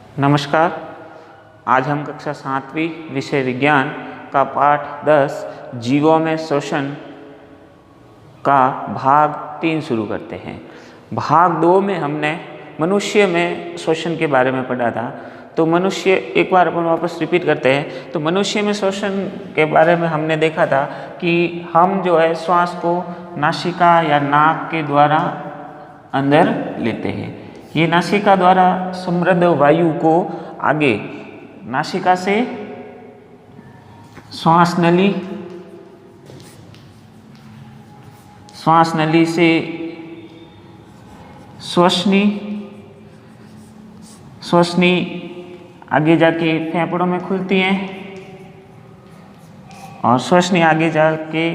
नमस्कार। आज हम कक्षा 7वीं विषय विज्ञान का पाठ 10 जीवों में श्वसन का भाग 3 शुरू करते हैं। भाग 2 में हमने मनुष्य में श्वसन के बारे में पढ़ा था। तो मनुष्य, एक बार अपन वापस रिपीट करते हैं। तो मनुष्य में श्वसन के बारे में हमने देखा था कि हम जो है श्वास को नासिका या नाक के द्वारा अंदर लेते हैं। ये नासिका द्वारा समृद्ध वायु को आगे नासिका से श्वास नली से श्वसनी आगे जाके फेफड़ों में खुलती हैं और श्वसनी आगे जाके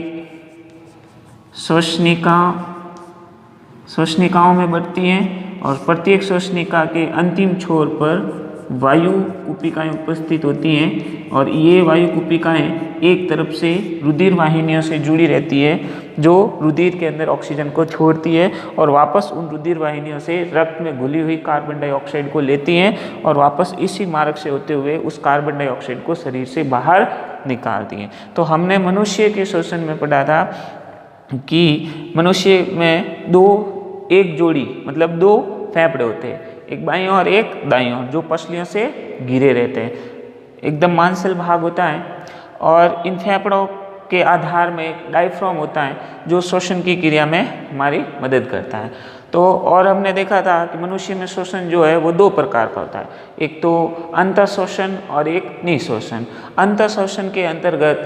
श्वसनिकाओं में बढ़ती हैं और प्रत्येक श्वसनिका के अंतिम छोर पर वायु कुपिकाएं उपस्थित होती हैं और ये वायु कुपिकाएं एक तरफ से रुधिर वाहिनियों से जुड़ी रहती है जो रुधिर के अंदर ऑक्सीजन को छोड़ती है और वापस उन रुधिर वाहिनियों से रक्त में घुली हुई कार्बन डाइऑक्साइड को लेती हैं और वापस इसी मार्ग से होते हुए उस कार्बन डाइऑक्साइड को शरीर से बाहर निकालती हैं। तो हमने मनुष्य के श्वसन में पढ़ा था कि मनुष्य में एक जोड़ी मतलब 2 फेफड़े होते हैं, एक बाईं और एक दाईं ओर, जो पसलियों से घिरे रहते हैं। एकदम मांसल भाग होता है और इन फेफड़ों के आधार में एक डायफ्राम होता है जो श्वसन की क्रिया में हमारी मदद करता है। तो और हमने देखा था कि मनुष्य में श्वसन जो है वो 2 प्रकार का होता है, एक तो अंतःश्वसन और एक निःश्वसन। अंतःश्वसन के अंतर्गत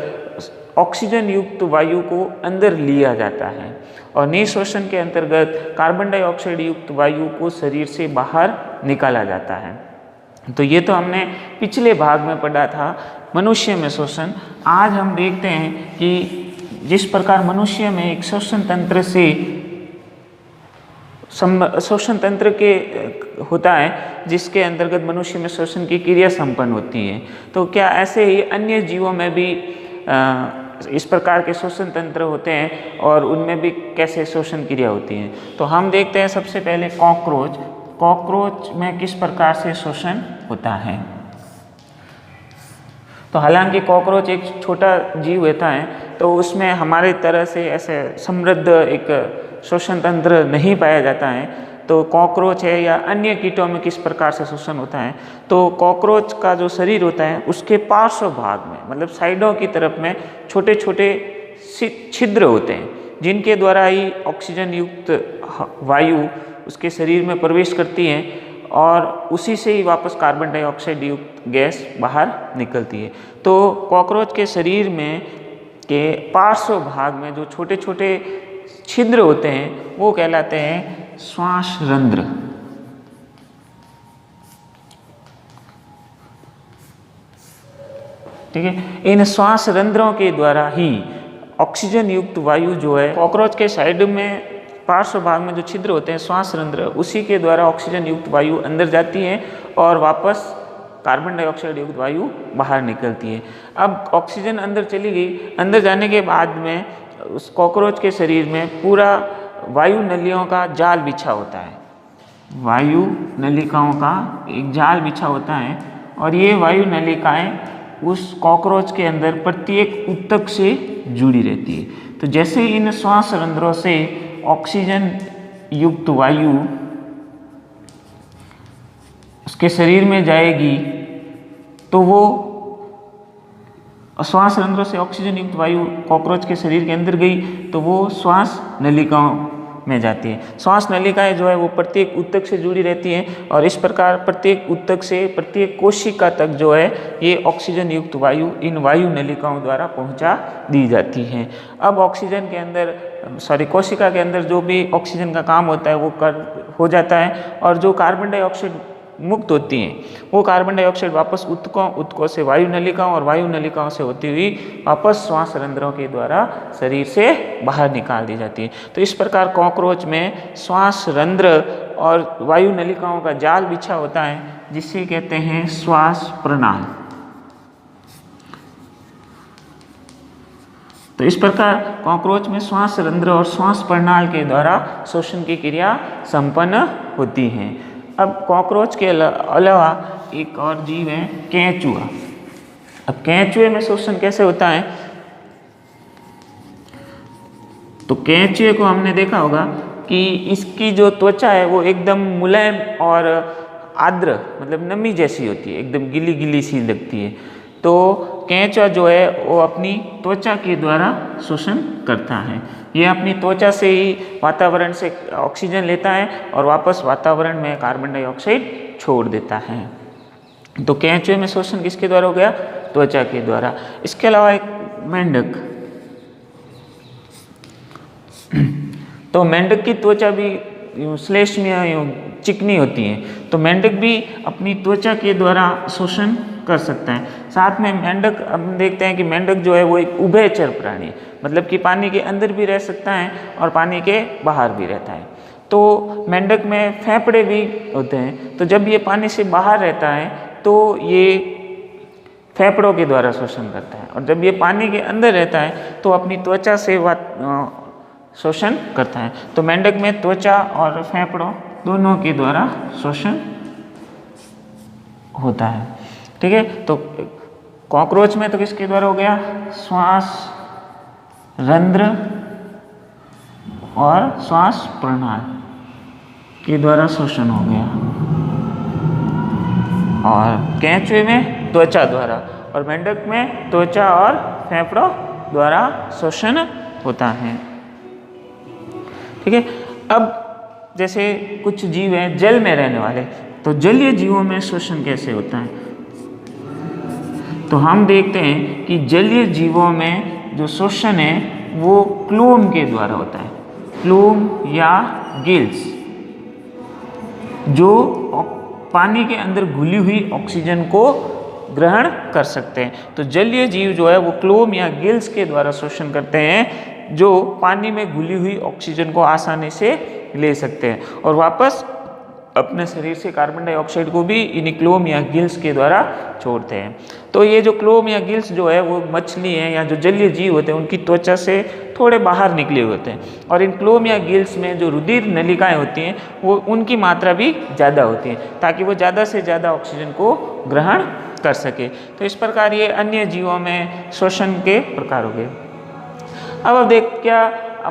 ऑक्सीजन युक्त वायु को अंदर लिया जाता है और निःश्वसन के अंतर्गत कार्बन डाइऑक्साइड युक्त वायु को शरीर से बाहर निकाला जाता है। तो ये तो हमने पिछले भाग में पढ़ा था मनुष्य में श्वसन। आज हम देखते हैं कि जिस प्रकार मनुष्य में एक श्वसन तंत्र के होता है जिसके अंतर्गत मनुष्य में श्वसन की क्रिया संपन्न होती है, तो क्या ऐसे ही अन्य जीवों में भी इस प्रकार के श्वसन तंत्र होते हैं और उनमें भी कैसे श्वसन क्रिया होती है? तो हम देखते हैं सबसे पहले कॉकरोच में किस प्रकार से श्वसन होता है। तो हालांकि कॉकरोच एक छोटा जीव होता है तो उसमें हमारी तरह से ऐसे समृद्ध एक श्वसन तंत्र नहीं पाया जाता है। तो कॉकरोच है या अन्य कीटों में किस प्रकार से श्वसन होता है, तो कॉकरोच का जो शरीर होता है उसके पार्श्व भाग में मतलब साइडों की तरफ में छोटे छोटे छिद्र होते हैं जिनके द्वारा ही ऑक्सीजन युक्त वायु उसके शरीर में प्रवेश करती है और उसी से ही वापस कार्बन डाइऑक्साइड युक्त गैस बाहर निकलती है। तो कॉकरोच के शरीर में के पार्श्व भाग में जो छोटे छोटे छिद्र होते हैं वो कहलाते हैं श्वास रंध्र। ठीक है, इन श्वास रंध्रों के द्वारा ही ऑक्सीजन युक्त वायु जो है कॉकरोच के साइड में पार्श्व भाग में जो छिद्र होते हैं श्वास रंध्र, उसी के द्वारा ऑक्सीजन युक्त वायु अंदर जाती है और वापस कार्बन डाइऑक्साइड युक्त वायु बाहर निकलती है। अब ऑक्सीजन अंदर चली गई, अंदर जाने के बाद में उस कॉकरोच के शरीर में पूरा वायु नलियों का जाल बिछा होता है, वायु नलिकाओं का एक जाल बिछा होता है और ये वायु नलिकाएं उस कॉकरोच के अंदर प्रत्येक ऊतक से जुड़ी रहती है। तो जैसे इन श्वास रंध्रों से ऑक्सीजन युक्त वायु उसके शरीर में जाएगी तो वो श्वास रंध्रों से ऑक्सीजन युक्त वायु कॉकरोच के शरीर के अंदर गई तो वो श्वास नलिकाओं में जाती है। श्वास नलिकाएं जो है वो प्रत्येक ऊतक से जुड़ी रहती हैं और इस प्रकार प्रत्येक ऊतक से प्रत्येक कोशिका तक जो है ये ऑक्सीजन युक्त वायु इन वायु नलिकाओं द्वारा पहुंचा दी जाती है। अब ऑक्सीजन के अंदर कोशिका के अंदर जो भी ऑक्सीजन का काम होता है वो हो जाता है और जो कार्बन डाइऑक्साइड मुक्त होती हैं वो कार्बन डाइऑक्साइड वापस ऊतकों से वायु नलिकाओं और वायु नलिकाओं से होती हुई वापस श्वास रंध्रों के द्वारा शरीर से बाहर निकाल दी जाती है। तो इस प्रकार कॉकरोच में श्वास रंध्र और वायु नलिकाओं का जाल बिछा होता है जिसे कहते हैं श्वास प्रणाल। तो इस प्रकार कॉकरोच में श्वास रंध्र और श्वास प्रणाल के द्वारा श्वसन की क्रिया संपन्न होती है। अब कॉकरोच के अलावा एक और जीव है केंचुआ। अब केंचुए में शोषण कैसे होता है? तो केंचुए को हमने देखा होगा कि इसकी जो त्वचा है वो एकदम मुलायम और आर्द्र मतलब नमी जैसी होती है, एकदम गीली गीली सी लगती है। तो केंचुआ जो है वो अपनी त्वचा के द्वारा शोषण करता है। ये अपनी त्वचा से ही वातावरण से ऑक्सीजन लेता है और वापस वातावरण में कार्बन डाइऑक्साइड छोड़ देता है। तो केंचुए में शोषण किसके द्वारा हो गया? त्वचा के द्वारा। इसके अलावा एक मेंढक, तो मेंढक की त्वचा भी श्लेष्मीय चिकनी होती है, तो मेंढक भी अपनी त्वचा के द्वारा शोषण कर सकता है। साथ में मेंढक, हम देखते हैं कि मेंढक जो है वो एक उभयचर प्राणी है, मतलब कि पानी के अंदर भी रह सकता है और पानी के बाहर भी रहता है। तो मेंढक में फेफड़े भी होते हैं, तो जब ये पानी से बाहर रहता है तो ये फेफड़ों के द्वारा शोषण करता है, और जब ये पानी के अंदर रहता है तो अपनी त्वचा से शोषण करता है। तो मेंढक में त्वचा और फेफड़ों दोनों के द्वारा शोषण होता है। ठीक है, तो कॉकरोच में तो किसके द्वारा हो गया? श्वास रंध्र और श्वास प्रणाली के द्वारा शोषण हो गया, और केंचुए में त्वचा द्वारा, और मेंढक में त्वचा और फेफड़ों द्वारा शोषण होता है। ठीक है, अब जैसे कुछ जीव हैं जल में रहने वाले, तो जलीय जीवों में शोषण कैसे होता है? तो हम देखते हैं कि जलीय जीवों में जो शोषण है वो क्लोम के द्वारा होता है। क्लोम या गिल्स जो पानी के अंदर घुली हुई ऑक्सीजन को ग्रहण कर सकते हैं। तो जलीय जीव जो है वो क्लोम या गिल्स के द्वारा शोषण करते हैं, जो पानी में घुली हुई ऑक्सीजन को आसानी से ले सकते हैं और वापस अपने शरीर से कार्बन डाइऑक्साइड को भी इन क्लोम या गिल्स के द्वारा छोड़ते हैं। तो ये जो क्लोम या गिल्स जो है वो मछली है या जो जलीय जीव होते हैं उनकी त्वचा से थोड़े बाहर निकले हुए होते हैं, और इन क्लोम या गिल्स में जो रुधिर नलिकाएं होती हैं वो उनकी मात्रा भी ज़्यादा होती है, ताकि वो ज़्यादा से ज़्यादा ऑक्सीजन को ग्रहण कर सके। तो इस प्रकार ये अन्य जीवों में शोषण के प्रकार हो गए। अब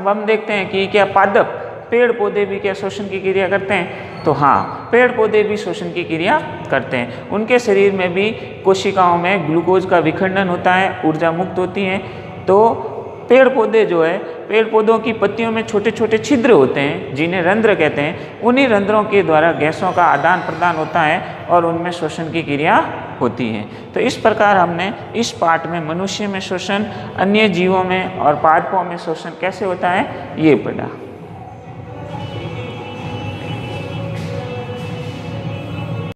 हम देखते हैं कि क्या पादप पेड़ पौधे भी क्या शोषण की क्रिया करते हैं? तो हाँ, पेड़ पौधे भी शोषण की क्रिया करते हैं। उनके शरीर में भी कोशिकाओं में ग्लूकोज का विखंडन होता है, ऊर्जा मुक्त होती है। तो पेड़ पौधे जो है, पेड़ पौधों की पत्तियों में छोटे छोटे छिद्र होते हैं जिन्हें रंध्र कहते हैं। उन्हीं रंध्रों के द्वारा गैसों का आदान प्रदान होता है और उनमें शोषण की क्रिया होती है। तो इस प्रकार हमने इस पाठ में मनुष्य में शोषण, अन्य जीवों में और पादपों में शोषण कैसे होता है ये पढ़ा।